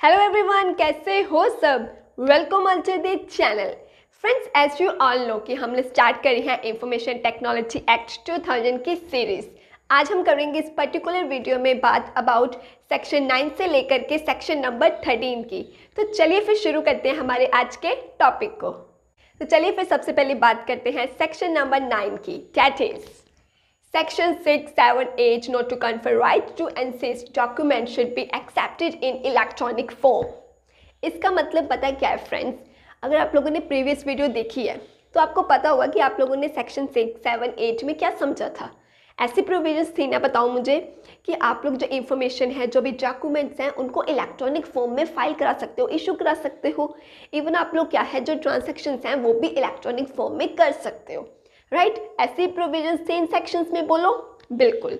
Hello everyone, कैसे हो सब। Welcome all to the channel. Friends, as you all know कि हमने स्टार्ट करी है इंफॉर्मेशन टेक्नोलॉजी एक्ट 2000 की सीरीज। आज हम करेंगे इस पर्टिकुलर वीडियो में बात अबाउट सेक्शन 9 से लेकर के सेक्शन नंबर 13 की। तो चलिए फिर शुरू करते हैं हमारे आज के टॉपिक को। तो चलिए फिर सबसे पहले बात करते हैं सेक्शन नंबर 9 की, that is Section 6, 7, 8 not to confer right to insist document should be accepted in electronic form। इसका मतलब पता क्या है फ्रेंड्स, अगर आप लोगों ने प्रीवियस वीडियो देखी है तो आपको पता होगा कि आप लोगों ने सेक्शन 6, 7, 8 में क्या समझा था। ऐसी प्रोविजंस थी ना, बताओ मुझे, कि आप लोग जो इन्फॉर्मेशन है, जो भी डॉक्यूमेंट्स हैं, उनको इलेक्ट्रॉनिक फॉर्म में फाइल करा सकते हो, इशू करा सकते हो। इवन आप लोग क्या है, जो ट्रांजेक्शन्स हैं वो भी इलेक्ट्रॉनिक फॉर्म में कर सकते हो, राइट। ऐसी प्रोविजंस थे इन सेक्शंस में, बोलो बिल्कुल।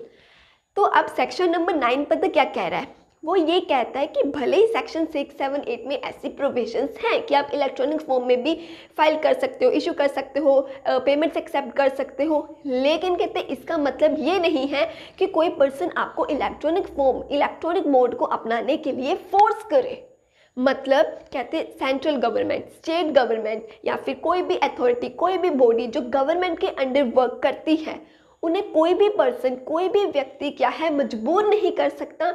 तो अब सेक्शन नंबर 9 पता क्या कह रहा है, वो ये कहता है कि भले ही सेक्शन 6, 7, 8 में ऐसी प्रोविजंस हैं कि आप इलेक्ट्रॉनिक फॉर्म में भी फाइल कर सकते हो, इशू कर सकते हो, पेमेंट्स एक्सेप्ट कर सकते हो, लेकिन कहते हैं इसका मतलब ये नहीं है कि कोई पर्सन आपको इलेक्ट्रॉनिक फॉर्म, इलेक्ट्रॉनिक मोड को अपनाने के लिए फोर्स करे। मतलब कहते हैं सेंट्रल गवर्नमेंट, स्टेट गवर्नमेंट या फिर कोई भी अथॉरिटी, कोई भी बॉडी जो गवर्नमेंट के अंडर वर्क करती है, उन्हें कोई भी पर्सन, कोई भी व्यक्ति क्या है, मजबूर नहीं कर सकता,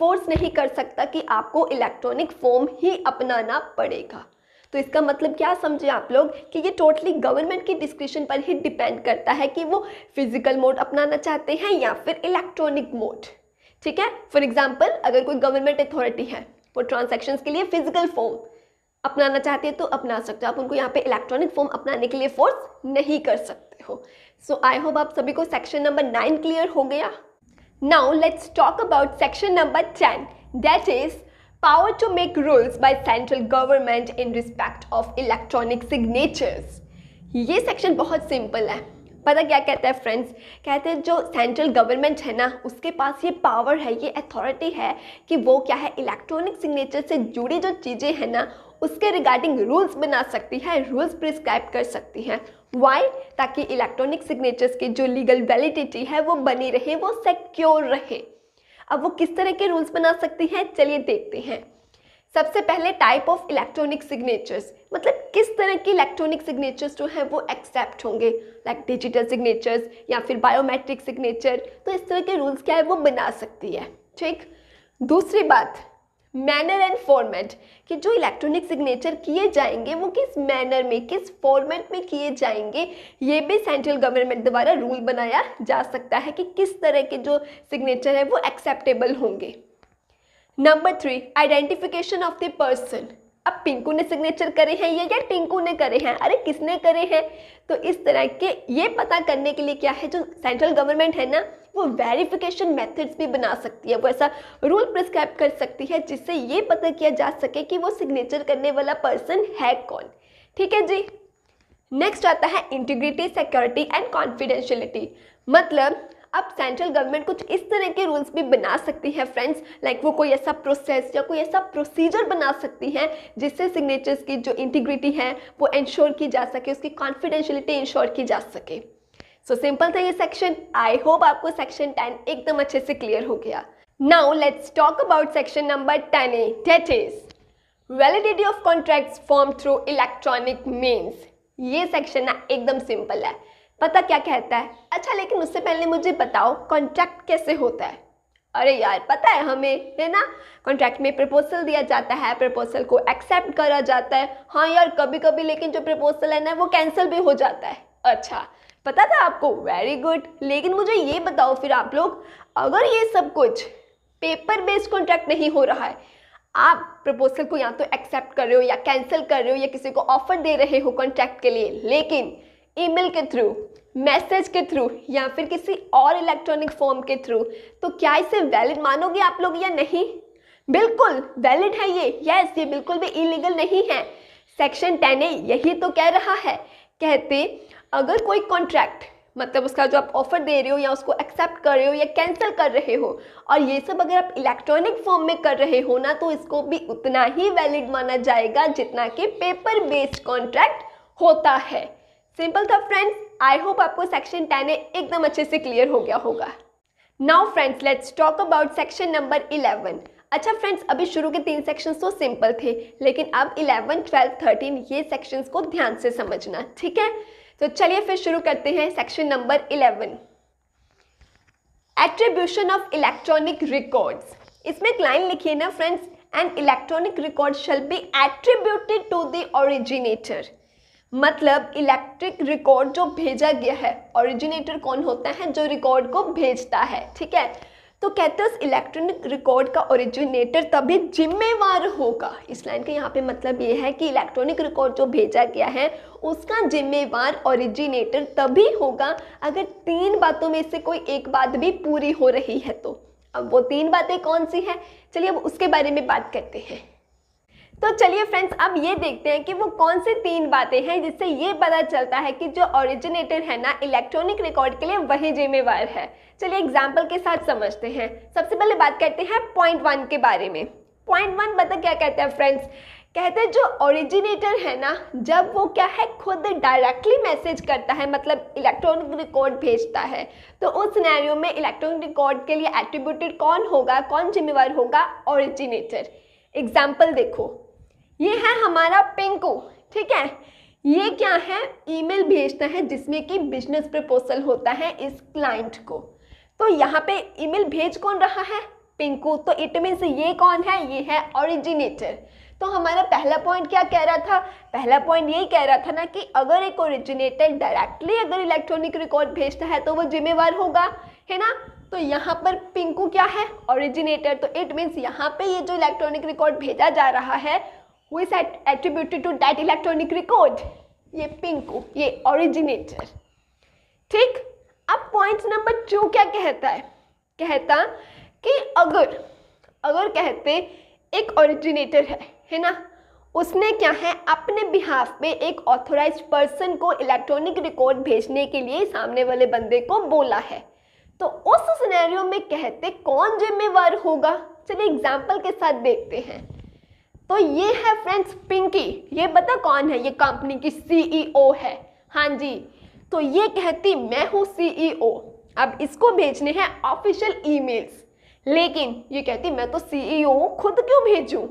फोर्स नहीं कर सकता कि आपको इलेक्ट्रॉनिक फॉर्म ही अपनाना पड़ेगा। तो इसका मतलब क्या समझे आप लोग कि ये टोटली गवर्नमेंट की डिस्क्रिप्शन पर ही डिपेंड करता है कि वो फिजिकल मोड अपनाना चाहते हैं या फिर इलेक्ट्रॉनिक मोड। ठीक है, फॉर एग्जाम्पल अगर कोई गवर्नमेंट अथॉरिटी है, वो ट्रांजैक्शंस के लिए फिजिकल फॉर्म अपनाना चाहते हैं तो अपना सकते हो, आप उनको यहाँ पे इलेक्ट्रॉनिक फॉर्म अपनाने के लिए फोर्स नहीं कर सकते हो। सो आई होप आप सभी को सेक्शन नंबर 9 क्लियर हो गया। Now let's talk about section number 10, that is power to make rules by central government in respect of electronic signatures. ये सेक्शन बहुत सिंपल है। पता क्या कहता है फ्रेंड्स, कहते हैं जो सेंट्रल गवर्नमेंट है ना, उसके पास ये पावर है, ये अथॉरिटी है कि वो क्या है, इलेक्ट्रॉनिक सिग्नेचर से जुड़ी जो चीज़ें हैं ना, उसके रिगार्डिंग रूल्स बना सकती है, रूल्स प्रिस्क्राइब कर सकती हैं। वाई? ताकि इलेक्ट्रॉनिक सिग्नेचर्स की जो लीगल वैलिडिटी है वो बनी रहे, वो सिक्योर रहे। अब वो किस तरह के रूल्स बना सकती हैं, चलिए देखते हैं। सबसे पहले टाइप ऑफ इलेक्ट्रॉनिक सिग्नेचर्स, मतलब किस तरह की इलेक्ट्रॉनिक सिग्नेचर्स जो है वो एक्सेप्ट होंगे, लाइक डिजिटल सिग्नेचर्स या फिर बायोमेट्रिक सिग्नेचर। तो इस तरह के रूल्स क्या है वो बना सकती है। ठीक। दूसरी बात, मैनर एंड फॉर्मेट, कि जो इलेक्ट्रॉनिक सिग्नेचर किए जाएंगे वो किस मैनर में, किस फॉर्मेट में किए जाएंगे, ये भी सेंट्रल गवर्नमेंट द्वारा रूल बनाया जा सकता है कि किस तरह के जो सिग्नेचर है वो एक्सेप्टेबल होंगे। Number 3, identification of the person. अब पिंकू ने सिग्नेचर करे हैं ये या टिंकू ने करे हैं, अरे किसने करे हैं। तो इस तरह के ये पता करने के लिए क्या है, जो सेंट्रल गवर्नमेंट है ना, वो वेरिफिकेशन मेथड्स भी बना सकती है, वो ऐसा रूल प्रिस्क्राइब कर सकती है जिससे ये पता किया जा सके कि वो सिग्नेचर करने वाला पर्सन है कौन। ठीक है जी। नेक्स्ट आता है इंटीग्रिटी, सिक्योरिटी एंड कॉन्फिडेंशियलिटी। मतलब अब सेंट्रल गवर्नमेंट कुछ इस तरह के रूल्स भी बना सकती है फ्रेंड्स, लाइक वो कोई ऐसा प्रोसेस या कोई ऐसा प्रोसीजर बना सकती है जिससे सिग्नेचर्स की जो इंटीग्रिटी है वो इंश्योर की जा सके, उसकी कॉन्फिडेंशियलिटी इंश्योर की जा सके। सो सिंपल था ये सेक्शन। आई होप आपको सेक्शन 10 एकदम अच्छे से क्लियर हो गया। Now let's talk about section number 10A, that is validity of contracts form through electronic means. ये सेक्शन ना एकदम सिंपल है। पता क्या कहता है, अच्छा लेकिन उससे पहले मुझे बताओ कॉन्ट्रैक्ट कैसे होता है। अरे यार पता है हमें, है ना, कॉन्ट्रैक्ट में प्रपोजल दिया जाता है, प्रपोजल को एक्सेप्ट करा जाता है। हाँ यार कभी कभी लेकिन जो प्रपोजल है ना वो कैंसिल भी हो जाता है। अच्छा पता था आपको, वेरी गुड। लेकिन मुझे ये बताओ फिर आप लोग, अगर ये सब कुछ पेपर बेस्ड कॉन्ट्रैक्ट नहीं हो रहा है, आप प्रपोजल को या तो एक्सेप्ट कर रहे हो या कैंसिल कर रहे हो या किसी को ऑफर दे रहे हो कॉन्ट्रैक्ट के लिए, लेकिन ईमेल के थ्रू, मैसेज के थ्रू या फिर किसी और इलेक्ट्रॉनिक फॉर्म के थ्रू, तो क्या इसे वैलिड मानोगे आप लोग या नहीं? बिल्कुल वैलिड है ये, यस, ये बिल्कुल भी इलीगल नहीं है। सेक्शन 10A यही तो कह रहा है। कहते अगर कोई कॉन्ट्रैक्ट, मतलब उसका जो आप ऑफर दे रहे हो या उसको एक्सेप्ट कर रहे हो या कैंसिल कर रहे हो, और ये सब अगर आप इलेक्ट्रॉनिक फॉर्म में कर रहे हो ना, तो इसको भी उतना ही वैलिड माना जाएगा जितना कि पेपर बेस्ड कॉन्ट्रैक्ट होता है। सिंपल था फ्रेंड्स। आई होप आपको सेक्शन 10A एकदम अच्छे से क्लियर हो गया होगा। Now friends let's talk about section number 11। अच्छा फ्रेंड्स, अभी शुरू के 3 सेक्शंस तो सिंपल थे, लेकिन अब 11, 12, 13 ये सेक्शंस को ध्यान से समझना, ठीक है। तो चलिए फिर शुरू करते हैं section number 11, attribution of electronic records. इसमें एक लाइन लिखिए ना friends, an electronic record shall be attributed to the originator. मतलब इलेक्ट्रिक रिकॉर्ड जो भेजा गया है, ओरिजिनेटर कौन होता है, जो रिकॉर्ड को भेजता है, ठीक है। तो कहते हैं उस इलेक्ट्रॉनिक रिकॉर्ड का ओरिजिनेटर तभी जिम्मेवार होगा। इस लाइन का यहाँ पे मतलब ये है कि इलेक्ट्रॉनिक रिकॉर्ड जो भेजा गया है उसका जिम्मेवार ओरिजिनेटर तभी होगा अगर 3 बातों में से कोई एक बात भी पूरी हो रही है तो। अब वो 3 बातें कौन सी हैं, चलिए अब उसके बारे में बात करते हैं। तो चलिए फ्रेंड्स, अब ये देखते हैं कि वो कौन सी 3 बातें हैं जिससे ये पता चलता है कि जो ओरिजिनेटर है ना इलेक्ट्रॉनिक रिकॉर्ड के लिए वही जिम्मेवार है। चलिए एग्जाम्पल के साथ समझते हैं। सबसे पहले बात करते हैं पॉइंट 1 के बारे में। पॉइंट 1 बता क्या कहते हैं फ्रेंड्स, कहते हैं जो ओरिजिनेटर है ना, जब वो क्या है खुद डायरेक्टली मैसेज करता है, मतलब इलेक्ट्रॉनिक रिकॉर्ड भेजता है, तो उस सिनेरियो में इलेक्ट्रॉनिक रिकॉर्ड के लिए एट्रीब्यूटेड कौन होगा, कौन जिम्मेवार होगा, ओरिजिनेटर। एग्जाम्पल देखो, ये है हमारा पिंकू, ठीक है। ये क्या है, ईमेल भेजता है जिसमें कि बिजनेस प्रपोजल होता है इस क्लाइंट को। तो यहाँ पे ईमेल भेज कौन रहा है, पिंकू। तो इट मीन्स ये कौन है, ये है ओरिजिनेटर। तो हमारा पहला पॉइंट क्या कह रहा था, पहला पॉइंट यही कह रहा था ना कि अगर एक ओरिजिनेटर डायरेक्टली अगर इलेक्ट्रॉनिक रिकॉर्ड भेजता है तो वो जिम्मेवार होगा, है ना। तो यहाँ पर पिंकू क्या है, ओरिजिनेटर। तो इट मीन्स यहाँ पे ये जो इलेक्ट्रॉनिक रिकॉर्ड भेजा जा रहा है who is attributed to that electronic record, ये पिंकू, ये ओरिजिनेटर, ठीक। अब पॉइंट नंबर 2 क्या कहता है, कहता कि अगर कहते एक ओरिजिनेटर है ना, उसने क्या है अपने बिहाफ पे एक ऑथोराइज्ड पर्सन को इलेक्ट्रॉनिक रिकॉर्ड भेजने के लिए सामने वाले बंदे को बोला है, तो उस सिनेरियो में कहते कौन जिम्मेवार होगा। चलिए एग्जाम्पल के साथ देखते हैं। तो ये है फ्रेंड्स पिंकी, ये बता कौन है, ये कंपनी की सीईओ है, हाँ जी। तो ये कहती मैं हूँ सीईओ, अब इसको भेजने हैं ऑफिशियल ईमेल्स, लेकिन ये कहती मैं तो सीईओ हूँ, खुद क्यों भेजूँ।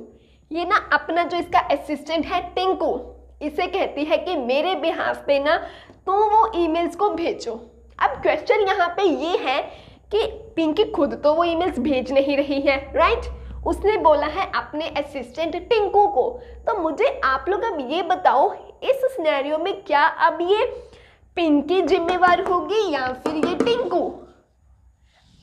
ये ना अपना जो इसका असिस्टेंट है टिंकू, इसे कहती है कि मेरे बिहाफ पे ना तो वो ईमेल्स को भेजो। अब क्वेश्चन यहाँ पे ये है कि पिंकी खुद तो वो ईमेल्स भेज नहीं रही है, राइट। उसने बोला है अपने असिस्टेंट टिंकू को। तो मुझे आप लोग अब ये बताओ इस सिनेरियो में क्या अब ये पिंकी जिम्मेवार होगी या फिर ये टिंकू।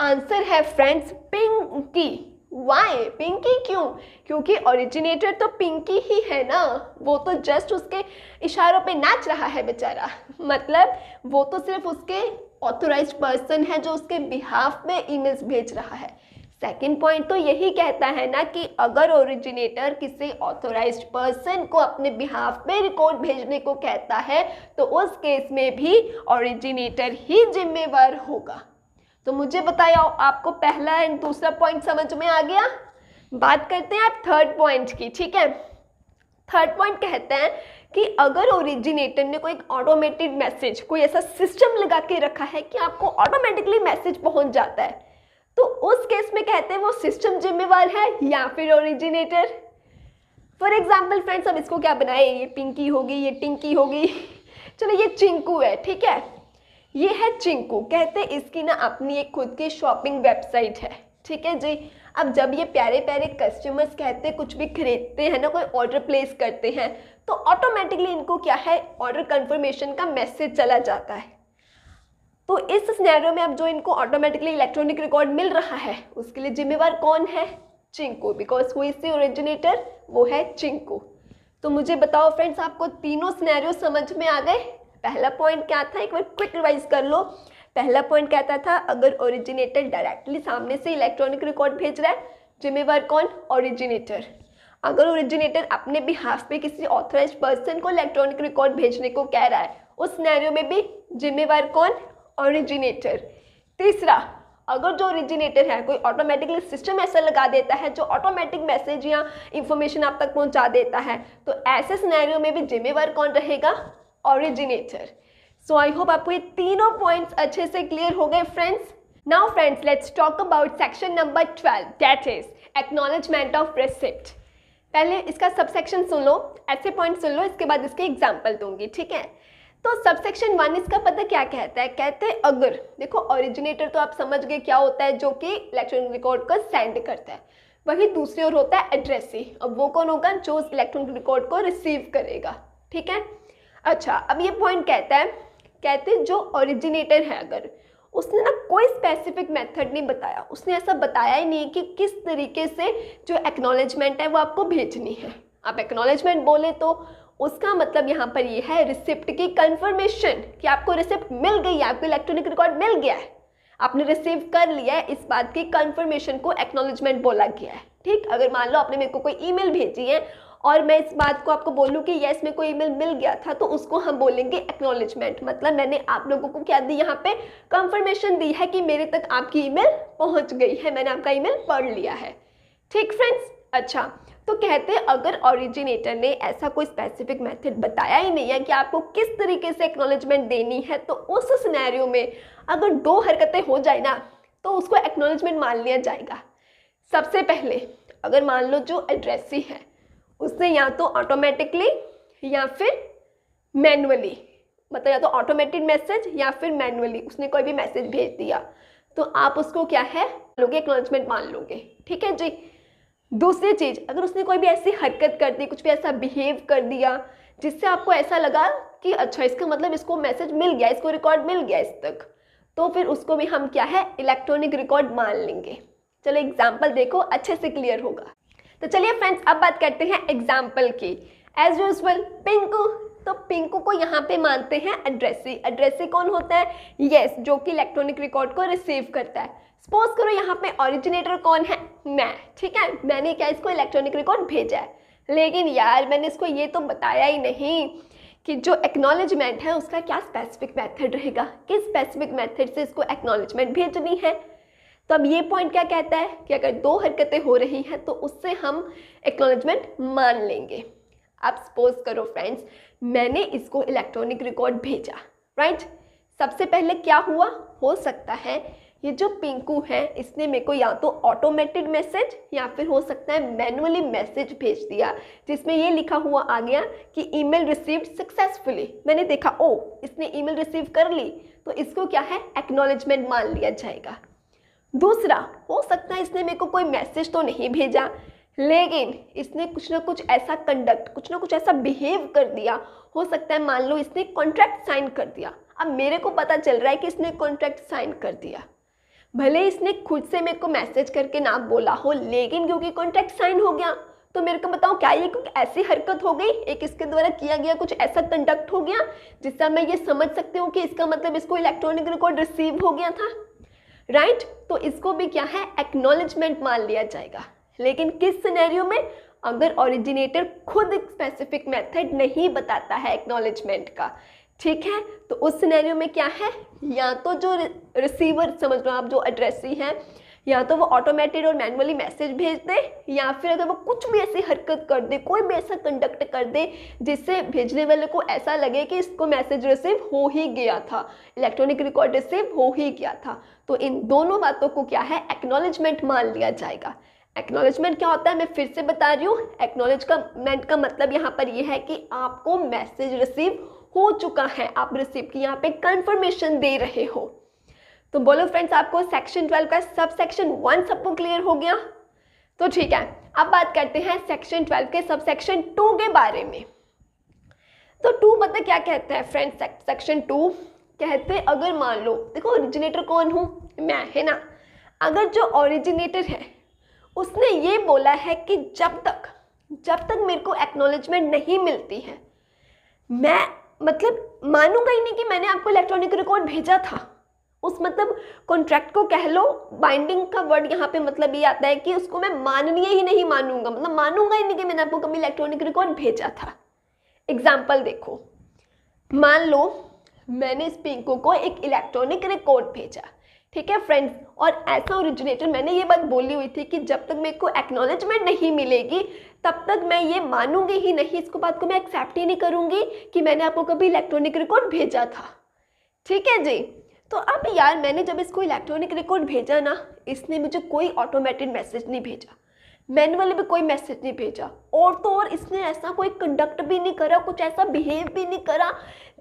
आंसर है फ्रेंड्स पिंकी। वाई पिंकी, क्यों, क्योंकि ओरिजिनेटर तो पिंकी ही है ना, वो तो जस्ट उसके इशारों पे नाच रहा है बेचारा, मतलब वो तो सिर्फ उसके ऑथोराइज्ड पर्सन है जो उसके बिहाफ में ईमेल्स भेज रहा है। सेकेंड पॉइंट तो यही कहता है ना कि अगर ओरिजिनेटर किसी ऑथोराइज्ड पर्सन को अपने बिहाफ पे रिकॉर्ड भेजने को कहता है तो उस केस में भी ओरिजिनेटर ही जिम्मेवार होगा। तो मुझे बताइए आपको पहला एंड दूसरा पॉइंट समझ में आ गया। बात करते हैं आप थर्ड पॉइंट की, ठीक है। थर्ड पॉइंट कहते हैं कि अगर ओरिजिनेटर ने कोई ऑटोमेटेड मैसेज, कोई ऐसा सिस्टम लगा के रखा है कि आपको ऑटोमेटिकली मैसेज पहुंच जाता है, तो उस केस में कहते हैं वो सिस्टम जिम्मेवार है या फिर ओरिजिनेटर। फॉर एग्जाम्पल फ्रेंड्स, अब इसको क्या बनाए, ये पिंकी होगी, ये टिंकी होगी, चलो ये चिंकू है, ठीक है। ये है चिंकू, कहते हैं इसकी ना अपनी एक खुद की शॉपिंग वेबसाइट है, ठीक है जी। अब जब ये प्यारे प्यारे कस्टमर्स कहते हैं कुछ भी खरीदते हैं ना, कोई ऑर्डर प्लेस करते हैं, तो ऑटोमेटिकली इनको क्या है ऑर्डर कंफर्मेशन का मैसेज चला जाता है। तो इस सिनेरियो में अब जो इनको ऑटोमेटिकली इलेक्ट्रॉनिक रिकॉर्ड मिल रहा है उसके लिए जिम्मेवार कौन है, Chinku, because who is the originator, वो है चिंकू। तो मुझे बताओ फ्रेंड्स, आपको तीनों सिनेरियो समझ में आ गए। पहला पॉइंट क्या था, एक बार क्विक रिवाइज कर लो। पहला पॉइंट कहता था अगर ओरिजिनेटर डायरेक्टली सामने से इलेक्ट्रॉनिक रिकॉर्ड भेज रहा है, जिम्मेवार कौन, ओरिजिनेटर। अगर ओरिजिनेटर अपने बिहाफ पे किसी ऑथराइज्ड पर्सन को इलेक्ट्रॉनिक रिकॉर्ड भेजने को कह रहा है, उस सिनेरियो में भी जिम्मेवार कौन, ओरिजिनेटर। तीसरा, अगर जो ओरिजिनेटर है कोई ऑटोमेटिकली सिस्टम ऐसा लगा देता है जो ऑटोमेटिक मैसेज या इंफॉर्मेशन आप तक पहुंचा देता है, तो ऐसे सिनेरियो में भी जिम्मेवार कौन रहेगा, ओरिजिनेटर। सो आई होप आपको ये तीनों पॉइंट्स अच्छे से क्लियर हो गए friends. Now friends, let's talk about section number 12, that is acknowledgement of receipt. पहले इसका सबसेक्शन सुन लो, ऐसे पॉइंट सुन लो, इसके बाद इसके एग्जाम्पल दूंगी, ठीक है। तो सबसेक्शन 1 इसका पता क्या कहता है, कहते हैं अगर, देखो ओरिजिनेटर तो आप समझ गए क्या होता है, जो कि इलेक्ट्रॉनिक रिकॉर्ड को सेंड करता है। वही दूसरी ओर होता है एड्रेसी। अब वो कौन होगा, जो उस इलेक्ट्रॉनिक रिकॉर्ड को रिसीव करेगा, ठीक है। अच्छा, अब ये पॉइंट कहता है, कहते हैं जो ओरिजिनेटर है अगर उसने ना कोई स्पेसिफिक मेथड नहीं बताया, उसने ऐसा बताया ही नहीं कि किस तरीके से जो एक्नॉलेजमेंट है वो आपको भेजनी है। आप एक्नॉलेजमेंट बोले तो उसका मतलब यहाँ पर ये है रिसिप्ट की कंफर्मेशन, कि आपको रिसिप्ट मिल गई है, आपको इलेक्ट्रॉनिक रिकॉर्ड मिल गया है, आपने रिसीव कर लिया है, इस बात की कंफर्मेशन को एक्नॉलेजमेंट बोला गया है, ठीक। अगर मान लो आपने मेरे को कोई ईमेल भेजी है और मैं इस बात को आपको बोलूँ कि यस मेरे को ईमेल मिल गया था, तो उसको हम बोलेंगे एक्नॉलेजमेंट। मतलब मैंने आप लोगों को क्या दी, यहाँ पे कंफर्मेशन दी है कि मेरे तक आपकी ईमेल पहुँच गई है, मैंने आपका ईमेल पढ़ लिया है, ठीक फ्रेंड्स। अच्छा, तो कहते हैं अगर ओरिजिनेटर ने ऐसा कोई स्पेसिफिक मेथड बताया ही नहीं है कि आपको किस तरीके से एक्नॉलेजमेंट देनी है, तो उस सिनेरियो में अगर 2 हरकतें हो जाए ना तो उसको एक्नॉलेजमेंट मान लिया जाएगा। सबसे पहले अगर मान लो जो एड्रेसी है उसने या तो ऑटोमेटिकली या फिर मैनुअली, मतलब या तो ऑटोमेटेड मैसेज या फिर मैनुअली उसने कोई भी मैसेज भेज दिया, तो आप उसको क्या है लोगे, एक्नॉलेजमेंट मान लोगे, ठीक है जी। दूसरी चीज़, अगर उसने कोई भी ऐसी हरकत कर दी, कुछ भी ऐसा बिहेव कर दिया जिससे आपको ऐसा लगा कि अच्छा इसका मतलब इसको मैसेज मिल गया, इसको रिकॉर्ड मिल गया इस तक, तो फिर उसको भी हम क्या है इलेक्ट्रॉनिक रिकॉर्ड मान लेंगे। चलो एग्जाम्पल देखो, अच्छे से क्लियर होगा। तो चलिए फ्रेंड्स अब बात करते हैं एग्जाम्पल की। एज यूजुअल पिंकू, तो पिंकू को यहाँ पे मानते हैं एड्रेसी। एड्रेसी कौन होता है, यस जो कि इलेक्ट्रॉनिक रिकॉर्ड को रिसीव करता है। सपोज करो यहाँ पे ओरिजिनेटर कौन है, मैं, ठीक है। मैंने क्या इसको इलेक्ट्रॉनिक रिकॉर्ड भेजा है, लेकिन यार मैंने इसको ये तो बताया ही नहीं कि जो एक्नॉलेजमेंट है उसका क्या स्पेसिफिक मेथड रहेगा, किस स्पेसिफिक मेथड से इसको एक्नॉलेजमेंट भेजनी है। तो अब ये पॉइंट क्या कहता है कि अगर 2 हरकतें हो रही हैं तो उससे हम एक्नॉलेजमेंट मान लेंगे। अब सपोज करो फ्रेंड्स मैंने इसको इलेक्ट्रॉनिक रिकॉर्ड भेजा, राइट। सबसे पहले क्या हुआ, हो सकता है ये जो पिंकू है इसने मेरे को या तो ऑटोमेटेड मैसेज या फिर हो सकता है मैनुअली मैसेज भेज दिया, जिसमें ये लिखा हुआ आ गया कि ईमेल रिसीव्ड सक्सेसफुली। मैंने देखा ओ इसने ईमेल रिसीव कर ली, तो इसको क्या है एक्नॉलेजमेंट मान लिया जाएगा। दूसरा, हो सकता है इसने मेरे को कोई मैसेज तो नहीं भेजा, लेकिन इसने कुछ ना कुछ ऐसा कंडक्ट, कुछ ना कुछ ऐसा बिहेव कर दिया। हो सकता है मान लो इसने कॉन्ट्रैक्ट साइन कर दिया। अब मेरे को पता चल रहा है कि इसने कॉन्ट्रैक्ट साइन कर दिया, भले इसने खुद से मेरे को मैसेज करके ना बोला हो, लेकिन क्योंकि कॉन्ट्रैक्ट साइन हो गया तो मेरे को बताओ क्या ये क्योंकि ऐसी हरकत हो गई, एक इसके द्वारा किया गया कुछ ऐसा कंडक्ट हो गया जिससे मैं ये समझ सकती हूँ कि इसका मतलब इसको इलेक्ट्रॉनिक रिकॉर्ड रिसीव हो गया था, राइट। तो इसको भी क्या है एक्नॉलेजमेंट मान लिया जाएगा। लेकिन किस सिनेरियो में, अगर ओरिजिनेटर खुद एक स्पेसिफिक मेथड नहीं बताता है एक्नॉलेजमेंट का, ठीक है। तो उस सिनेरियो में क्या है, या तो जो रिसीवर समझ लो आप जो एड्रेसी है, या तो वो ऑटोमेटेड और मैनुअली मैसेज भेज दे, या फिर अगर वो कुछ भी ऐसी हरकत कर दे, कोई भी ऐसा कंडक्ट कर दे जिससे भेजने वाले को ऐसा लगे कि इसको मैसेज रिसीव हो ही गया था, इलेक्ट्रॉनिक रिकॉर्ड रिसीव हो ही गया था, तो इन दोनों बातों को क्या है एक्नॉलेजमेंट मान लिया जाएगा। एक्नॉलेजमेंट क्या होता है मैं फिर से बता रही हूँ, एक्नॉलेजमेंट का मतलब यहाँ पर यह है कि आपको मैसेज रिसीव हो चुका है, आप रिसीव की यहाँ पे कंफर्मेशन दे रहे हो। तो बोलो फ्रेंड्स आपको सेक्शन 12 का सब सेक्शन 1 सबको क्लियर हो गया। तो ठीक है, अब बात करते हैं सेक्शन 12 के सब सेक्शन 2 के बारे में। तो 2 पता क्या कहते हैं फ्रेंड्स, सेक्शन 2 कहते हैं अगर मान लो, देखो ओरिजिनेटर कौन हूँ मैं, है ना। अगर जो ओरिजिनेटर है उसने ये बोला है कि जब तक मेरे को एक्नॉलेजमेंट नहीं मिलती है, मैं मतलब मानूंगा ही नहीं कि मैंने आपको इलेक्ट्रॉनिक रिकॉर्ड भेजा था। उस मतलब कॉन्ट्रैक्ट को कह लो, बाइंडिंग का वर्ड यहाँ पे मतलब ये आता है कि उसको मैं माननीय ही नहीं मानूंगा, मतलब मानूंगा ही नहीं कि मैंने आपको कभी इलेक्ट्रॉनिक रिकॉर्ड भेजा था। एग्जाम्पल देखो, मान लो मैंने इस पिंकू को एक इलेक्ट्रॉनिक रिकॉर्ड भेजा, ठीक है फ्रेंड्स, और ऐसा ओरिजिनेटर मैंने ये बात बोली हुई थी कि जब तक मेरे को एक्नॉलेजमेंट नहीं मिलेगी तब तक मैं ये मानूंगी ही नहीं, इसको बात को मैं एक्सेप्ट ही नहीं करूंगी कि मैंने आपको कभी इलेक्ट्रॉनिक रिकॉर्ड भेजा था, ठीक है जी। तो अब यार मैंने जब इसको इलेक्ट्रॉनिक रिकॉर्ड भेजा ना, इसने मुझे कोई ऑटोमेटेड मैसेज नहीं भेजा, मैनुअली भी कोई मैसेज नहीं भेजा, और तो और इसने ऐसा कोई कंडक्ट भी नहीं करा, कुछ ऐसा बिहेव भी नहीं करा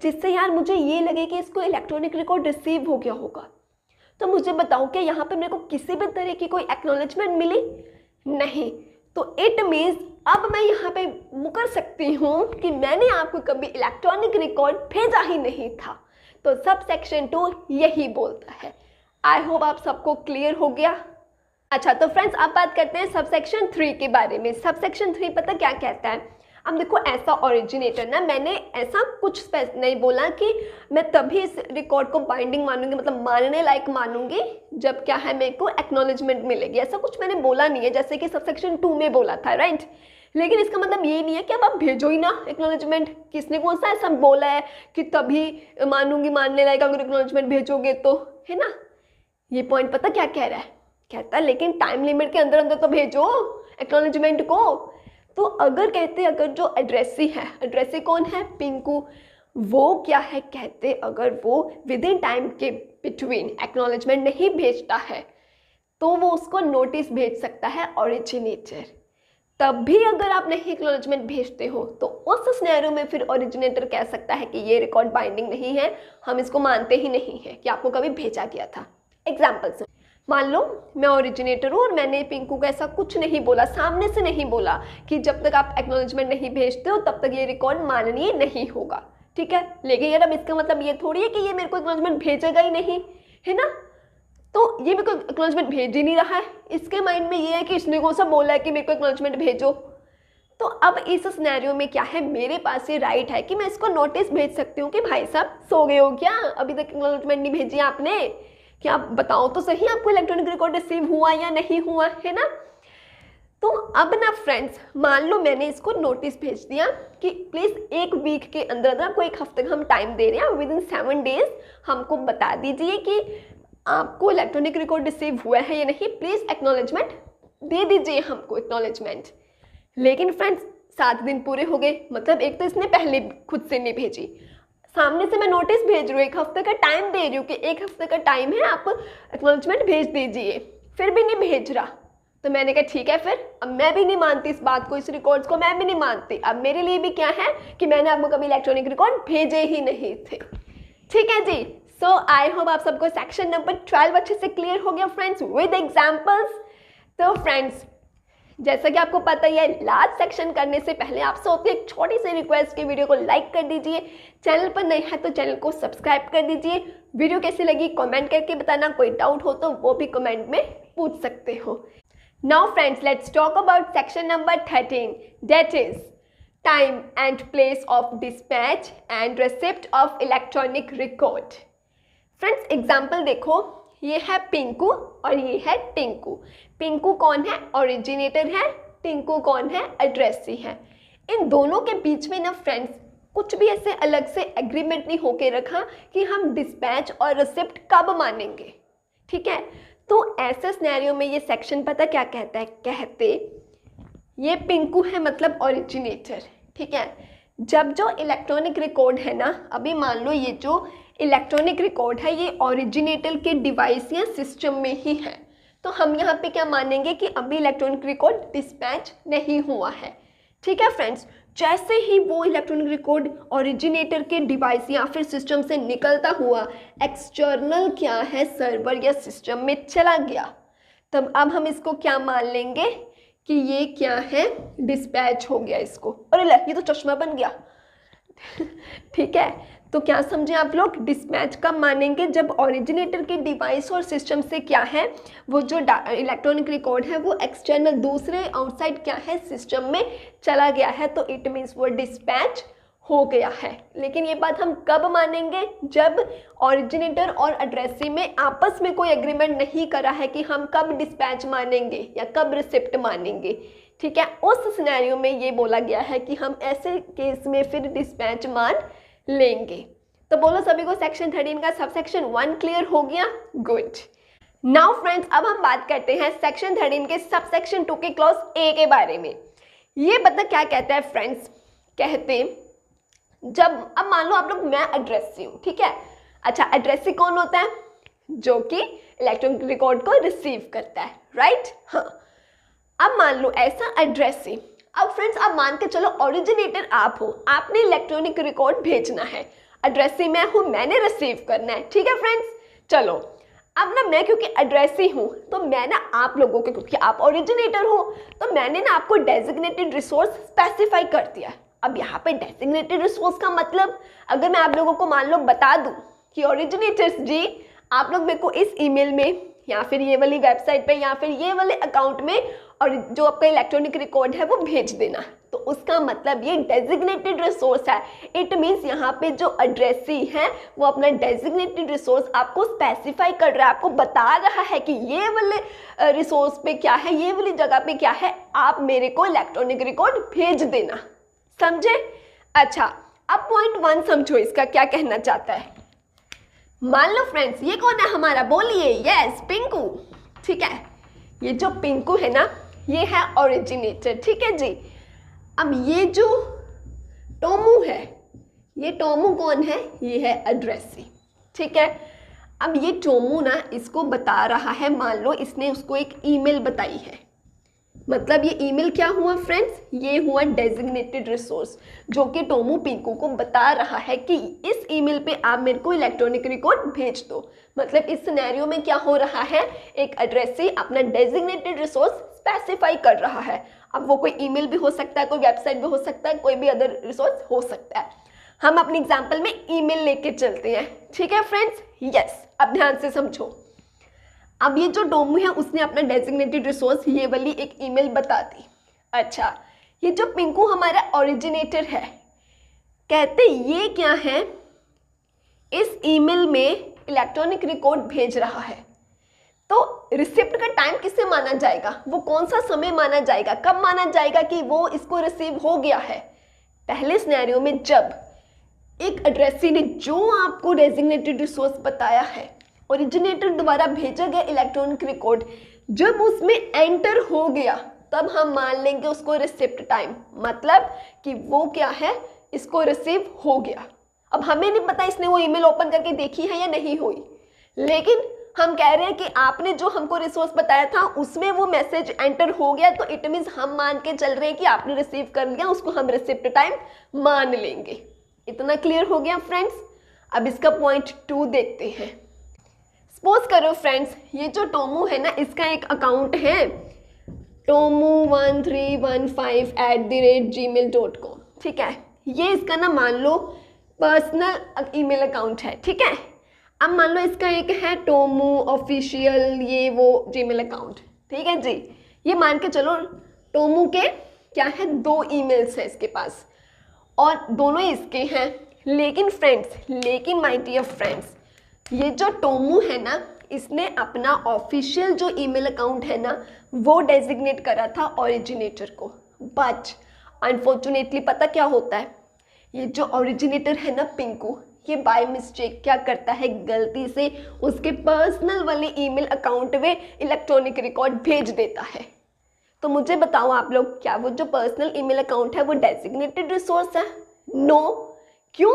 जिससे यार मुझे ये लगे कि इसको इलेक्ट्रॉनिक रिकॉर्ड रिसीव हो गया होगा। तो मुझे बताओ कि यहाँ पे मेरे को किसी भी तरह की कोई एक्नॉलेजमेंट मिली नहीं। तो इट मीन्स अब मैं यहाँ पे मुकर सकती हूँ कि मैंने आपको कभी इलेक्ट्रॉनिक रिकॉर्ड भेजा ही नहीं था। तो सब सेक्शन 2 यही बोलता है। आई होप आप सबको क्लियर हो गया। अच्छा, तो फ्रेंड्स अब बात करते हैं सब सेक्शन 3 के बारे में। सब सेक्शन 3 पता क्या कहता है? अब देखो, ऐसा ओरिजिनेटर ना, मैंने ऐसा कुछ नहीं बोला कि मैं तभी इस रिकॉर्ड को बाइंडिंग मानूंगी, मतलब मानने लायक मानूंगी जब क्या है मेरे को एक्नॉलेजमेंट मिलेगी। ऐसा कुछ मैंने बोला नहीं है, जैसे कि सब सेक्शन 2 में बोला था, राइट। लेकिन इसका मतलब ये नहीं है कि अब आप भेजो ही ना एक्नॉलेजमेंट। किसने कौन सा ऐसा बोला है कि तभी मानूंगी, मानने लायक अगर एक्नॉलेजमेंट भेजोगे तो, है ना। ये पॉइंट पता क्या कह रहा है? कहता है लेकिन टाइम लिमिट के अंदर अंदर तो भेजो एक्नॉलेजमेंट को। तो अगर कहते अगर जो एड्रेसी है, एड्रेसी कौन है? पिंकू। वो क्या है कहते, अगर वो विद इन टाइम के बिटवीन एक्नॉलेजमेंट नहीं भेजता है तो वो उसको नोटिस भेज सकता है ओरिजिनेटर। तब भी अगर आप नहीं एक्नॉलेजमेंट भेजते हो तो उस सिनेरियो में फिर ओरिजिनेटर कह सकता है कि ये रिकॉर्ड बाइंडिंग नहीं है, हम इसको मानते ही नहीं है कि आपको कभी भेजा गया था। एग्जाम्पल से मान लो मैं ओरिजिनेटर हूँ और मैंने पिंकू को ऐसा कुछ नहीं बोला, सामने से नहीं बोला कि जब तक आप एक्नॉलेजमेंट नहीं भेजते हो तब तक ये रिकॉर्ड माननीय नहीं होगा, ठीक है। लेकिन यार अब इसका मतलब ये थोड़ी है कि ये मेरे को एक्नॉलेजमेंट भेजेगा ही नहीं, है ना। तो ये मेरे को एक्नॉलेजमेंट भेज ही नहीं रहा है, इसके माइंड में ये है कि इसने कौन सा बोला है कि मेरे को एक्नॉलेजमेंट भेजो। तो अब इस सिनेरियो में क्या है, मेरे पास ये राइट है कि मैं इसको नोटिस भेज सकती हूँ कि भाई साहब सो गए हो क्या, अभी तक एक्नॉलेजमेंट नहीं भेजी आपने, कि आप बताओ तो सही आपको इलेक्ट्रॉनिक रिकॉर्ड रिसीव हुआ या नहीं हुआ, है ना। तो अब ना फ्रेंड्स, मान लो मैंने इसको नोटिस भेज दिया कि प्लीज़ 1 वीक के अंदर अंदर, आपको 1 हफ्ते का हम टाइम दे रहे हैं, विद इन 7 डेज हमको बता दीजिए कि आपको इलेक्ट्रॉनिक रिकॉर्ड रिसीव हुआ है या नहीं, प्लीज़ एक्नॉलेजमेंट दे दीजिए हमको एक्नॉलेजमेंट। लेकिन फ्रेंड्स 7 दिन पूरे हो गए, मतलब एक तो इसने पहले खुद से नहीं भेजी, सामने से मैं नोटिस भेज रही हूँ, 1 हफ्ते का टाइम दे रही हूँ कि 1 हफ्ते का टाइम है, आप एक्नॉलेजमेंट भेज दीजिए, फिर भी नहीं भेज रहा। तो मैंने कहा ठीक है, फिर अब मैं भी नहीं मानती इस बात को, इस रिकॉर्ड्स को मैं भी नहीं मानती। अब मेरे लिए भी क्या है कि मैंने आपको कभी इलेक्ट्रॉनिक रिकॉर्ड भेजे ही नहीं थे, ठीक है जी। सो आई होप आप सबको सेक्शन नंबर 12 अच्छे से क्लियर हो गया फ्रेंड्स, विद एग्जाम्पल्स। तो फ्रेंड्स जैसा कि आपको पता ही है, लास्ट सेक्शन करने से पहले आपसे होती है एक छोटी सी रिक्वेस्ट कि वीडियो को लाइक कर दीजिए, चैनल पर नए हैं तो चैनल को सब्सक्राइब कर दीजिए। वीडियो कैसी लगी कमेंट करके बताना, कोई डाउट हो तो वो भी कमेंट में पूछ सकते हो। Now friends let's talk about section number 13, that is time and place of dispatch and receipt of electronic record. Friends example देखो, ये है पिंकू और ये है टिंकू। पिंकू कौन है? ओरिजिनेटर है। टिंकू कौन है? एड्रेसी है। इन दोनों के बीच में ना फ्रेंड्स कुछ भी ऐसे अलग से एग्रीमेंट नहीं होके रखा कि हम डिस्पैच और रिसिप्ट कब मानेंगे, ठीक है। तो ऐसे सिनेरियो में ये सेक्शन पता क्या कहता है? कहते ये पिंकू है मतलब ओरिजिनेटर, ठीक है। जब जो इलेक्ट्रॉनिक रिकॉर्ड है ना, अभी मान लो ये जो इलेक्ट्रॉनिक रिकॉर्ड है ये ओरिजिनेटर के डिवाइस या सिस्टम में ही है, तो हम यहाँ पे क्या मानेंगे कि अभी इलेक्ट्रॉनिक रिकॉर्ड डिस्पैच नहीं हुआ है, ठीक है फ्रेंड्स। जैसे ही वो इलेक्ट्रॉनिक रिकॉर्ड ओरिजिनेटर के डिवाइस या फिर सिस्टम से निकलता हुआ एक्सटर्नल क्या है सर्वर या सिस्टम में चला गया, तब अब हम इसको क्या मान लेंगे कि ये क्या है? डिस्पैच हो गया इसको। अरे ये तो चश्मा बन गया ठीक है। तो क्या समझे आप लोग? डिस्पैच कब मानेंगे? जब ओरिजिनेटर के डिवाइस और सिस्टम से क्या है वो जो इलेक्ट्रॉनिक रिकॉर्ड है वो एक्सटर्नल दूसरे आउटसाइड क्या है सिस्टम में चला गया है, तो इट मीन्स वो डिस्पैच हो गया है। लेकिन ये बात हम कब मानेंगे? जब ओरिजिनेटर और एड्रेसी में आपस में कोई एग्रीमेंट नहीं करा है कि हम कब डिस्पैच मानेंगे या कब रिसिप्ट मानेंगे, ठीक है। उस सिनेरियो में ये बोला गया है कि हम ऐसे केस में फिर डिस्पैच मान लेंगे। तो बोलो सभी को सेक्शन 13 का सब सेक्शन 1 क्लियर हो गया? गुड। नाउ फ्रेंड्स अब हम बात करते हैं सेक्शन 13 के सब सेक्शन 2 के क्लॉज ए के बारे में। ये पता क्या कहता है फ्रेंड्स? कहते जब अब मान लो आप लोग मैं एड्रेसी हूँ, ठीक है। अच्छा, एड्रेसी कौन होता है? जो कि इलेक्ट्रॉनिक रिकॉर्ड को रिसीव करता है, राइट। हाँ, अब मान लो ऐसा एड्रेस से, अब फ्रेंड्स आप मान के चलो ओरिजिनेटर आप हो, आपने इलेक्ट्रॉनिक रिकॉर्ड भेजना है, एड्रेसी मैं हूँ, मैंने रिसीव करना है, ठीक है फ्रेंड्स। चलो अब ना मैं क्योंकि एड्रेसी हूँ तो मैं ना आप लोगों के, क्योंकि आप ओरिजिनेटर हो तो मैंने ना आपको डेजिग्नेटेड रिसोर्स स्पेसिफाई कर दिया। अब यहाँ पे डेजिग्नेटेड रिसोर्स का मतलब अगर मैं आप लोगों को मान लो बता दूँ कि ओरिजिनेटर्स जी आप लोग मेरे को इस ईमेल में या फिर ये वाली वेबसाइट पे या फिर ये वाले अकाउंट में और जो आपका इलेक्ट्रॉनिक रिकॉर्ड है वो भेज देना, तो उसका मतलब ये डेजिग्नेटेड रिसोर्स है। इट मीन्स यहाँ पे जो एड्रेसी है वो अपना डेजिग्नेटेड रिसोर्स आपको स्पेसिफाई कर रहा है, आपको बता रहा है कि ये वाले रिसोर्स पे क्या है, ये वाली जगह पे क्या है, आप मेरे को इलेक्ट्रॉनिक रिकॉर्ड भेज देना। समझे? अच्छा अब पॉइंट 1 समझो इसका क्या कहना चाहता है। मान लो फ्रेंड्स ये कौन है हमारा, बोलिए। यस, पिंकू। ठीक है, ये जो पिंकू है ना ये है ओरिजिनेटर, ठीक है जी। अब ये जो टोमू है, ये टोमू कौन है, ये है एड्रेसी, ठीक है। अब ये टोमू ना इसको बता रहा है, मान लो इसने उसको एक ईमेल बताई है, मतलब ये ईमेल क्या हुआ फ्रेंड्स, ये हुआ डेजिग्नेटेड रिसोर्स, जो कि टोमू पिंकू को बता रहा है कि इस ईमेल पे आप मेरे को इलेक्ट्रॉनिक रिकॉर्ड भेज दो। मतलब इस सिनेरियो में क्या हो रहा है, एक एड्रेसी अपना डेजिग्नेटेड रिसोर्स स्पेसिफाई कर रहा है। अब वो कोई ईमेल भी हो सकता है, कोई वेबसाइट भी हो सकता है, कोई भी अदर रिसोर्स हो सकता है। हम अपने एग्जाम्पल में ईमेल लेके चलते हैं, ठीक है फ्रेंड्स। यस, अब ध्यान से समझो। अब ये जो टोमू है उसने अपना डेजिग्नेटेड रिसोर्स ये वाली एक ईमेल बता दी। अच्छा, ये जो पिंकू हमारा ओरिजिनेटर है, कहते ये क्या है, इस ईमेल में इलेक्ट्रॉनिक रिकॉर्ड भेज रहा है, तो रिसिप्ट का टाइम किससे माना जाएगा, वो कौन सा समय माना जाएगा, कब माना जाएगा कि वो इसको रिसीव हो गया है। पहले सिनेरियो में जब एक एड्रेसी ने जो आपको डेजिग्नेटेड रिसोर्स बताया है, ओरिजिनेटर द्वारा भेजा गया इलेक्ट्रॉनिक रिकॉर्ड जब उसमें एंटर हो गया, तब हम मान लेंगे उसको रिसिप्ट टाइम, मतलब कि वो क्या है, इसको रिसीव हो गया। अब हमें नहीं पता इसने वो ईमेल ओपन करके देखी है या नहीं हुई, लेकिन हम कह रहे हैं कि आपने जो हमको रिसोर्स बताया था उसमें वो मैसेज एंटर हो गया, तो इट मीन्स हम मान के चल रहे हैं कि आपने रिसीव कर लिया, उसको हम रिसिप्ट टाइम मान लेंगे। इतना क्लियर हो गया फ्रेंड्स। अब इसका पॉइंट 2 देखते हैं। सपोज करो फ्रेंड्स ये जो टोमू है ना, इसका एक अकाउंट है tomu1315@gmail.com, ठीक है। ये इसका ना मान लो पर्सनल ईमेल अकाउंट है, ठीक है। अब मान लो इसका एक है टोमू ऑफिशियल ये वो जीमेल अकाउंट, ठीक है जी। ये मान के चलो टोमू के क्या है, 2 ईमेल्स है इसके पास और दोनों इसके हैं। लेकिन फ्रेंड्स, लेकिन माय डियर फ्रेंड्स, ये जो टोमू है ना इसने अपना ऑफिशियल जो ईमेल अकाउंट है ना वो डेजिग्नेट करा था ओरिजिनेटर को, बट अनफॉर्चुनेटली पता क्या होता है, ये जो ओरिजिनेटर है ना पिंकू, ये बाय मिस्टेक क्या करता है, गलती से उसके पर्सनल वाले ईमेल अकाउंट में इलेक्ट्रॉनिक रिकॉर्ड भेज देता है। तो मुझे बताओ आप लोग, क्या वो जो पर्सनल ईमेल अकाउंट है वो डेजिग्नेटेड रिसोर्स है? नो। क्यों?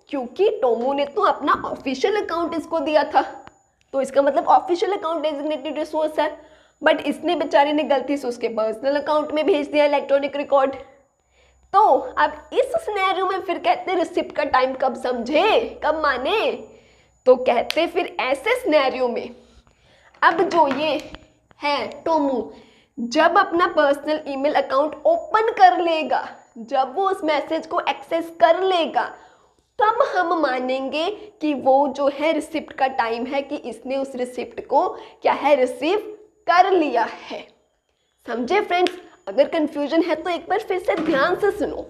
क्योंकि टोमू ने तो अपना ऑफिशियल अकाउंट इसको दिया था, तो इसका मतलब ऑफिशियल अकाउंट डेजिग्नेटेड रिसोर्स है, बट इसने बेचारे ने गलती से उसके पर्सनल अकाउंट में भेज दिया इलेक्ट्रॉनिक रिकॉर्ड। तो अब इस सिनेरियो में फिर कहते रिसिप्ट का टाइम कब समझे, कब माने, तो कहते फिर ऐसे सिनेरियो में अब जो ये है टोमू जब अपना पर्सनल ईमेल अकाउंट ओपन कर लेगा, जब वो उस मैसेज को एक्सेस कर लेगा, तब हम मानेंगे कि वो जो है रिसिप्ट का टाइम है कि इसने उस रिसिप्ट को क्या है, रिसीव कर लिया है। समझे फ्रेंड्स? अगर कंफ्यूजन है तो एक बार फिर से ध्यान से सुनो।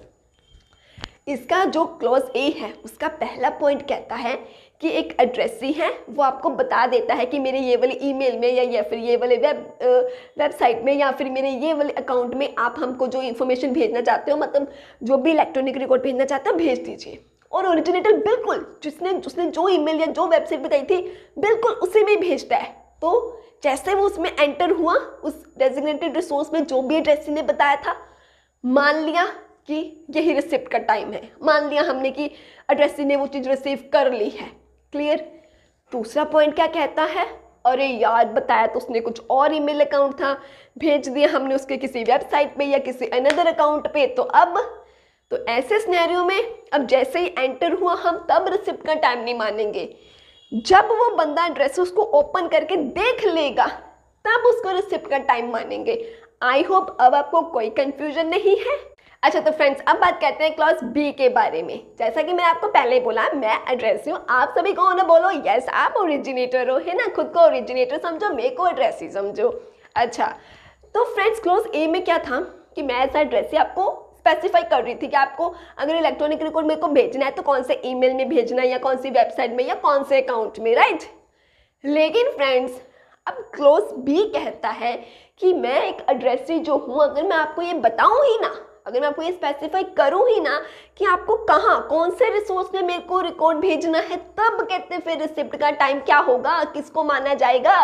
इसका जो क्लॉज ए है उसका पहला पॉइंट कहता है कि एक एड्रेसी है, वो आपको बता देता है कि मेरे ये वाले ईमेल में या फिर ये वाले वेबसाइट में या फिर मेरे ये वाले अकाउंट में आप हमको जो इन्फॉर्मेशन भेजना चाहते हो, मतलब जो भी इलेक्ट्रॉनिक रिकॉर्ड भेजना चाहते हो भेज दीजिए। और ओरिजिनेटर बिल्कुल जिसने जो ईमेल या जो वेबसाइट बताई थी बिल्कुल उसी में भेजता है। तो जैसे वो उसमें एंटर हुआ, उस डेजिग्नेटेड रिसोर्स में जो भी एड्रेसी ने बताया था, मान लिया कि यही रिसिप्ट का टाइम है, मान लिया हमने कि एड्रेसी ने वो चीज़ रिसीव कर ली है। क्लियर? दूसरा पॉइंट क्या कहता है, अरे यार बताया तो उसने कुछ और ईमेल अकाउंट था, भेज दिया हमने उसके किसी वेबसाइट पे या किसी अनदर अकाउंट पे। तो ऐसे सिनेरियो में अब जैसे ही एंटर हुआ हम तब रिसिप्ट का टाइम नहीं मानेंगे। जब वो बंदा एड्रेस उसको ओपन करके देख लेगा तब उसको रिसिप्ट का टाइम मानेंगे। आई होप अब आपको कोई कंफ्यूजन नहीं है। अच्छा तो फ्रेंड्स अब बात करते हैं क्लॉज बी के बारे में। जैसा कि मैं आपको पहले ही बोला, मैं एड्रेसी हूँ, आप सभी कौन हो बोलो यस आप ओरिजिनेटर हो, है ना। खुद को ओरिजिनेटर समझो, मेरे को एड्रेसी समझो। अच्छा तो फ्रेंड्स क्लॉज ए में क्या था कि मैं ऐसा एड्रेसी आपको स्पेसिफाई कर रही थी कि आपको अगर इलेक्ट्रॉनिक रिकॉर्ड मेरे को भेजना है तो कौन से ईमेल में भेजना है या कौन सी वेबसाइट में या कौन से अकाउंट में, राइट। लेकिन फ्रेंड्स अब क्लोज बी कहता है कि मैं एक एड्रेसी जो हूँ, अगर मैं आपको ये बताऊँ ही ना, अगर मैं आपको ये स्पेसिफाई करूँ ही ना कि आपको कहाँ कौन से रिसोर्स में मेरे को रिकॉर्ड भेजना है, तब कहते हैं फिर रिसिप्ट का टाइम क्या होगा, किसको माना जाएगा।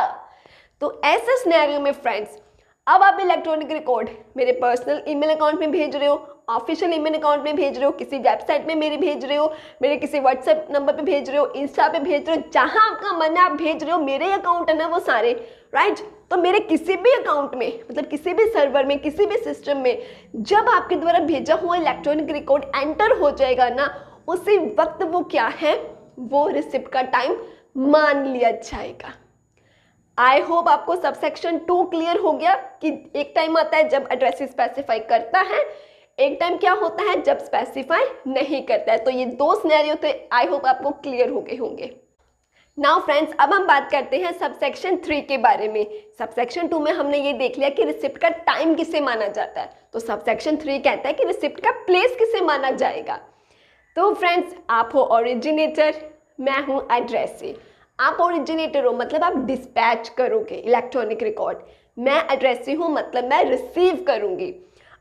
तो ऐसे सिनेरियो में फ्रेंड्स अब आप इलेक्ट्रॉनिक रिकॉर्ड मेरे पर्सनल ईमेल अकाउंट में भेज रहे हो, ऑफिशियल ईमेल अकाउंट में भेज रहे हो, किसी वेबसाइट में मेरे भेज रहे हो, मेरे किसी व्हाट्सएप नंबर पे भेज रहे हो, इंस्टा पे भेज रहे हो, जहां आपका मन है आप भेज रहे हो, मेरे अकाउंट है ना वो सारे, राइट। तो मेरे किसी भी अकाउंट में मतलब किसी भी सर्वर में किसी भी सिस्टम में जब आपके द्वारा भेजा हुआ इलेक्ट्रॉनिक रिकॉर्ड एंटर हो जाएगा ना, उसी वक्त वो क्या है, वो रिसिप्ट का टाइम मान लिया जाएगा। आई होप आपको सबसेक्शन 2 क्लियर हो गया कि एक टाइम आता है जब एड्रेस स्पेसिफाई करता है, एक टाइम क्या होता है जब स्पेसिफाई नहीं करता है। तो ये दो सिनेरियो थे, आई होप आपको क्लियर हो गए होंगे। नाउ फ्रेंड्स अब हम बात करते हैं सबसेक्शन 3 के बारे में। सबसेक्शन 2 में हमने ये देख लिया कि रिसिप्ट का टाइम किसे माना जाता है, तो सबसेक्शन 3 कहता है कि रिसिप्ट का प्लेस किसे माना जाएगा। तो फ्रेंड्स आप हो ओरिजिनेटर, मैं हूँ एड्रेसी। आप ओरिजिनेटर हो मतलब आप डिस्पैच करोगे इलेक्ट्रॉनिक रिकॉर्ड, मैं एड्रेसी हूँ मतलब मैं रिसीव करूँगी।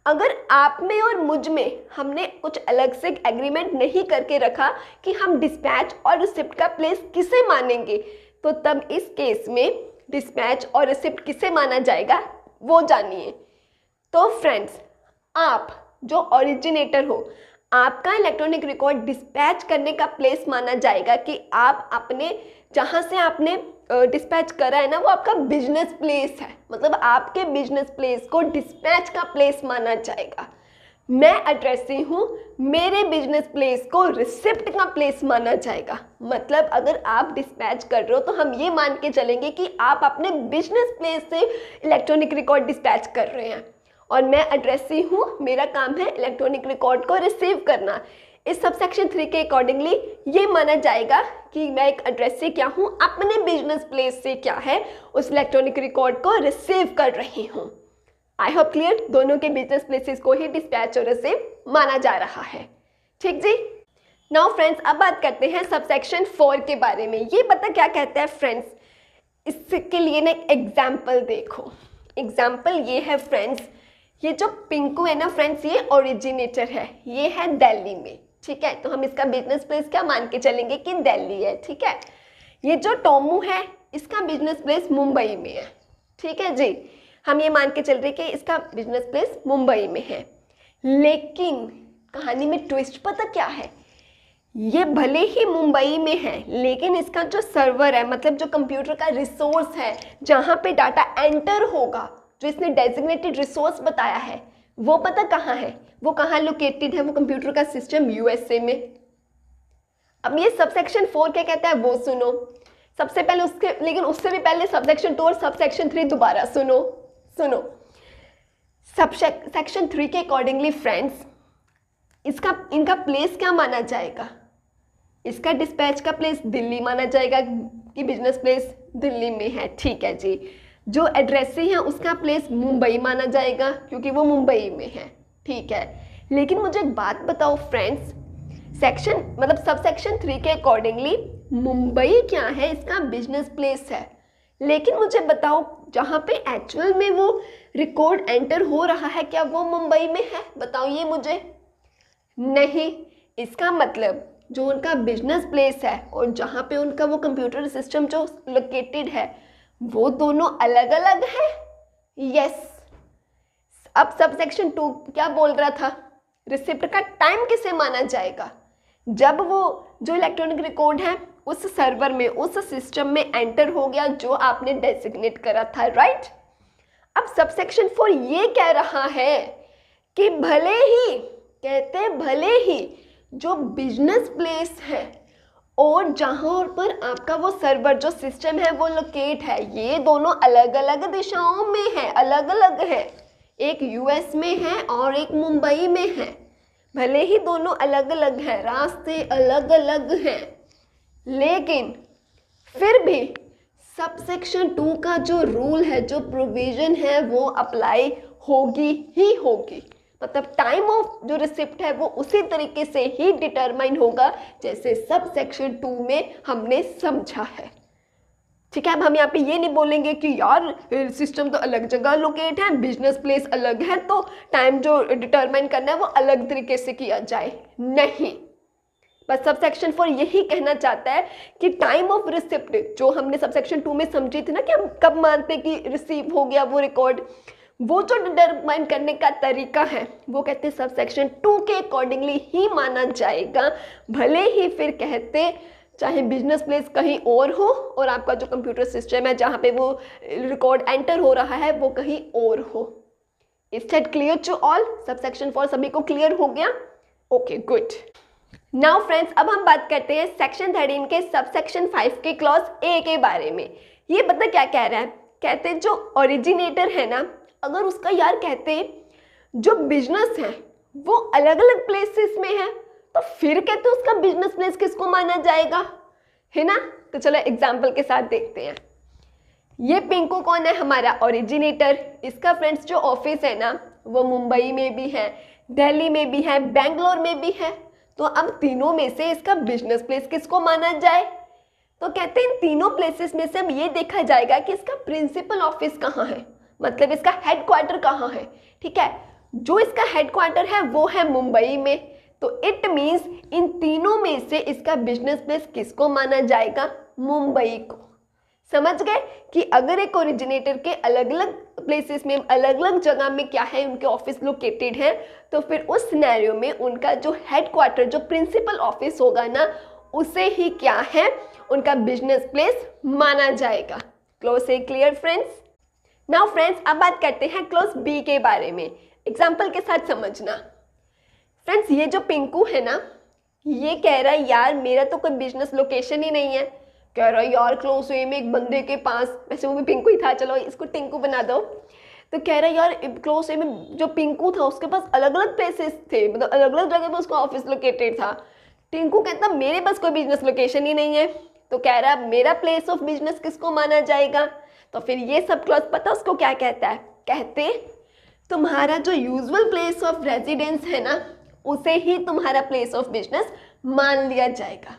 अगर आप में और मुझ में हमने कुछ अलग से एग्रीमेंट नहीं करके रखा कि हम डिस्पैच और रिसिप्ट का प्लेस किसे मानेंगे, तो तब इस केस में डिस्पैच और रिसिप्ट किसे माना जाएगा वो जानिए। तो फ्रेंड्स आप जो ओरिजिनेटर हो, आपका इलेक्ट्रॉनिक रिकॉर्ड डिस्पैच करने का प्लेस माना जाएगा कि आप अपने जहाँ से आपने डिस्पैच करा है ना वो आपका बिजनेस प्लेस है, मतलब आपके बिजनेस प्लेस को डिस्पैच का प्लेस माना जाएगा। मैं एड्रेसी हूँ, मेरे बिजनेस प्लेस को रिसिप्ट का प्लेस माना जाएगा। मतलब अगर आप डिस्पैच कर रहे हो तो हम ये मान के चलेंगे कि आप अपने बिजनेस प्लेस से इलेक्ट्रॉनिक रिकॉर्ड डिस्पैच कर रहे हैं, और मैं एड्रेसी हूँ, मेरा काम है इलेक्ट्रॉनिक रिकॉर्ड को रिसीव करना। इस सबसेक्शन 3 के अकॉर्डिंगली ये माना जाएगा कि मैं एक एड्रेसी क्या हूँ, अपने बिजनेस प्लेस से क्या है उस इलेक्ट्रॉनिक रिकॉर्ड को रिसीव कर रही हूँ। आई होप क्लियर, दोनों के बिजनेस प्लेसेस को ही डिस्पैच और रिसीव माना जा रहा है, ठीक जी। नाउ फ्रेंड्स अब बात करते हैं सबसेक्शन 4 के बारे में। ये पता क्या कहता है फ्रेंड्स, इसके लिए ना एक एग्जाम्पल देखो। एग्जाम्पल ये है फ्रेंड्स, ये जो पिंकू है ना फ्रेंड्स ये ओरिजिनेटर है, ये है दिल्ली में, ठीक है। तो हम इसका बिजनेस प्लेस क्या मान के चलेंगे कि दिल्ली है, ठीक है। ये जो टोमू है इसका बिजनेस प्लेस मुंबई में है, ठीक है जी। हम ये मान के चल रहे कि इसका बिजनेस प्लेस मुंबई में है। लेकिन कहानी में ट्विस्ट पता क्या है, ये भले ही मुंबई में है लेकिन इसका जो सर्वर है मतलब जो कंप्यूटर का रिसोर्स है जहाँ पे डाटा एंटर होगा, जो इसने डेजिग्नेटेड रिसोर्स बताया है, वो पता कहाँ है, वो कहाँ लोकेटेड है, वो कंप्यूटर का सिस्टम यूएसए में। अब ये सबसेक्शन 4 क्या कहता है वो सुनो सबसे पहले, उसके लेकिन उससे भी पहले सबसेक्शन 2 और सबसेक्शन 3 दोबारा सुनो। सबसेक्शन 3 के अकॉर्डिंगली फ्रेंड्स इनका प्लेस क्या माना जाएगा, इसका डिस्पैच का प्लेस दिल्ली माना जाएगा कि बिजनेस प्लेस दिल्ली में है, ठीक है जी। जो एड्रेसी है उसका प्लेस मुंबई माना जाएगा क्योंकि वो मुंबई में है, ठीक है। लेकिन मुझे एक बात बताओ फ्रेंड्स, सबसेक्शन 3 के अकॉर्डिंगली मुंबई क्या है, इसका बिजनेस प्लेस है। लेकिन मुझे बताओ जहाँ पे एक्चुअल में वो रिकॉर्ड एंटर हो रहा है क्या वो मुंबई में है, बताओ ये मुझे। नहीं, इसका मतलब जो उनका बिजनेस प्लेस है और जहाँ पे उनका वो कंप्यूटर सिस्टम जो लोकेटेड है वो दोनों अलग अलग है। यस, अब सबसेक्शन 2 क्या बोल रहा था, रिसिप्ट का टाइम किसे माना जाएगा, जब वो जो इलेक्ट्रॉनिक रिकॉर्ड है उस सर्वर में, उस सिस्टम में एंटर हो गया जो आपने डेजिग्नेट करा था, राइट। अब सबसेक्शन 4 ये कह रहा है कि भले ही जो बिजनेस प्लेस है और जहाँ पर आपका वो सर्वर जो सिस्टम है वो लोकेट है, ये दोनों अलग अलग दिशाओं में है, अलग अलग है। एक यूएस में है और एक मुंबई में है। भले ही दोनों अलग अलग हैं, रास्ते अलग अलग हैं, लेकिन फिर भी सबसेक्शन 2 का जो रूल है, जो प्रोविज़न है, वो अप्लाई होगी ही होगी। मतलब टाइम ऑफ जो रिसिप्ट है वो उसी तरीके से ही डिटरमाइन होगा जैसे सब सेक्शन 2 में हमने समझा है। ठीक है, अब हम यहाँ पे ये नहीं बोलेंगे कि यार सिस्टम तो अलग जगह लोकेट है, बिजनेस प्लेस अलग है, तो टाइम जो डिटरमाइन करना है वो अलग तरीके से किया जाए, नहीं। बस सब सेक्शन 4 यही कहना चाहता है कि टाइम ऑफ रिसिप्ट जो हमने सब सेक्शन 2 में समझी थी ना कि हम कब मानते हैं कि रिसीव हो गया वो रिकॉर्ड, वो जो डिटरमाइन करने का तरीका है वो कहते हैं सब सेक्शन 2 के अकॉर्डिंगली ही माना जाएगा। भले ही फिर कहते चाहे बिजनेस प्लेस कहीं और हो और आपका जो कंप्यूटर सिस्टम है जहाँ पे वो रिकॉर्ड एंटर हो रहा है वो कहीं और हो। Is that clear to all? सब सेक्शन 4 सभी को क्लियर हो गया? Okay, good. नाउ फ्रेंड्स, अब हम बात करते हैं सेक्शन 13 के सब सेक्शन 5 के क्लॉज ए के बारे में। ये पता क्या कह रहा है? कहते हैं जो ओरिजिनेटर है ना, अगर उसका यार कहते जो बिजनेस है वो अलग अलग प्लेसेस में है तो फिर कहते उसका बिजनेस प्लेस किसको माना जाएगा, है ना। तो चलो एग्जांपल के साथ देखते हैं। ये पिंकू कौन है? हमारा ओरिजिनेटर। इसका फ्रेंड्स जो ऑफिस है ना वो मुंबई में भी है, दिल्ली में भी है, बेंगलोर में भी है। तो अब तीनों में से इसका बिजनेस प्लेस किसको माना जाए? तो कहते हैं इन तीनों प्लेसेस में से अब ये देखा जाएगा कि इसका प्रिंसिपल ऑफिस कहाँ है, मतलब इसका हेडक्वार्टर कहाँ है। ठीक है, जो इसका हेडक्वार्टर है वो है मुंबई में, तो इट मीन्स इन तीनों में से इसका बिजनेस प्लेस किसको माना जाएगा? मुंबई को। समझ गए कि अगर एक ओरिजिनेटर के अलग अलग प्लेसेस में, अलग अलग जगह में क्या है, उनके ऑफिस लोकेटेड है, तो फिर उस सिनेरियो में उनका जो हेडक्वार्टर, जो प्रिंसिपल ऑफिस होगा ना, उसे ही क्या है, उनका बिजनेस प्लेस माना जाएगा। क्लोज से क्लियर फ्रेंड्स? नाउ फ्रेंड्स, अब बात करते हैं क्लोज बी के बारे में। एग्जाम्पल के साथ समझना। फ्रेंड्स, ये जो पिंकू है ना, ये कह रहा है यार मेरा तो कोई बिजनेस लोकेशन ही नहीं है। कह रहा है यार क्लोज वे में एक बंदे के पास, वैसे वो भी पिंकू ही था, चलो इसको टिंकू बना दो। तो कह रहा है यार क्लोज वे में जो पिंकू था उसके पास अलग अलग प्लेसेस थे, मतलब अलग अलग जगह पे उसका ऑफिस लोकेटेड था। टिंकू कहता मेरे पास कोई बिजनेस लोकेशन ही नहीं है। तो कह रहा है मेरा प्लेस ऑफ बिजनेस किसको माना जाएगा? तो फिर ये सब क्लॉज पता उसको क्या कहता है? कहते तुम्हारा जो यूजुअल प्लेस ऑफ रेजिडेंस है ना, उसे ही तुम्हारा प्लेस ऑफ बिजनेस मान लिया जाएगा।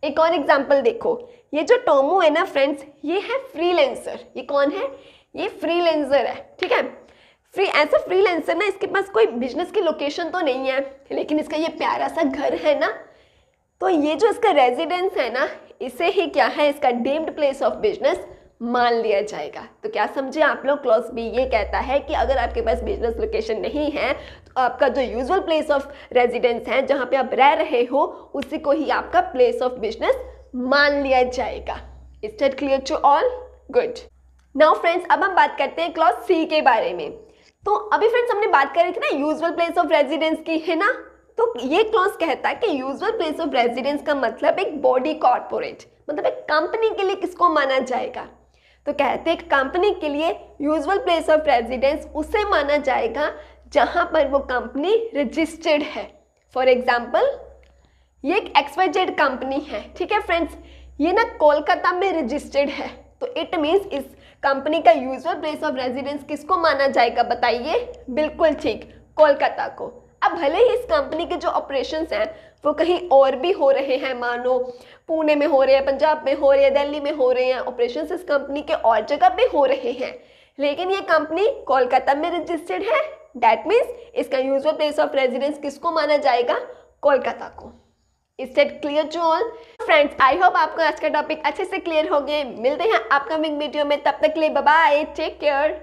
एक और एग्जांपल देखो। ये जो टोमो है ना फ्रेंड्स, ये है फ्रीलांसर। ये कौन है? ये फ्रीलांसर है। ठीक है, ऐसा फ्रीलांसर ना, इसके पास कोई बिजनेस की लोकेशन तो नहीं है, लेकिन इसका ये प्यारा सा घर है ना, तो ये जो इसका रेजिडेंस है ना, इसे ही क्या है, इसका डीम्ड प्लेस ऑफ बिजनेस मान लिया जाएगा। तो क्या समझे आप लोग? क्लॉज बी ये कहता है कि अगर आपके पास बिजनेस लोकेशन नहीं है तो आपका जो यूजुअल प्लेस ऑफ रेजिडेंस है, जहाँ पे आप रह रहे हो, उसी को ही आपका प्लेस ऑफ बिजनेस मान लिया जाएगा। Is that clear to all? Good. Now friends, अब हम बात करते हैं क्लॉज सी के बारे में। तो अभी फ्रेंड्स हमने बात करी थी ना यूजुअल प्लेस ऑफ रेजिडेंस की, है ना। तो ये क्लॉज कहता है कि यूजुअल प्लेस ऑफ रेजिडेंस का मतलब एक बॉडी कॉर्पोरेट, मतलब एक कंपनी के लिए किसको माना जाएगा? तो कहते हैं कंपनी के लिए यूजुअल प्लेस ऑफ रेजिडेंस उसे माना जाएगा जहां पर वो कंपनी रजिस्टर्ड है। फॉर एग्जाम्पल, ये एक XYZ कंपनी है। ठीक है फ्रेंड्स, ये ना कोलकाता में रजिस्टर्ड है, तो इट मीन्स इस कंपनी का यूजुअल प्लेस ऑफ रेजिडेंस किसको माना जाएगा? बताइए। बिल्कुल ठीक, कोलकाता को। अब भले ही इस कंपनी के जो ऑपरेशंस हैं वो कहीं और भी हो रहे हैं, मानो पुणे में हो रहे हैं, पंजाब में हो रहे हैं, दिल्ली में हो रहे हैं, ऑपरेशंस इस कंपनी के और जगह पे हो रहे हैं, लेकिन ये कंपनी कोलकाता में रजिस्टर्ड है। दैट मीन्स इसका यूजुअल प्लेस ऑफ रेजिडेंस किसको माना जाएगा? कोलकाता को। Is that clear to all? Friends, I hope आपको आज का टॉपिक अच्छे से क्लियर हो गए। मिलते हैं अपकमिंग वीडियो में, तब तक के लिए बाय बाय, टेक केयर।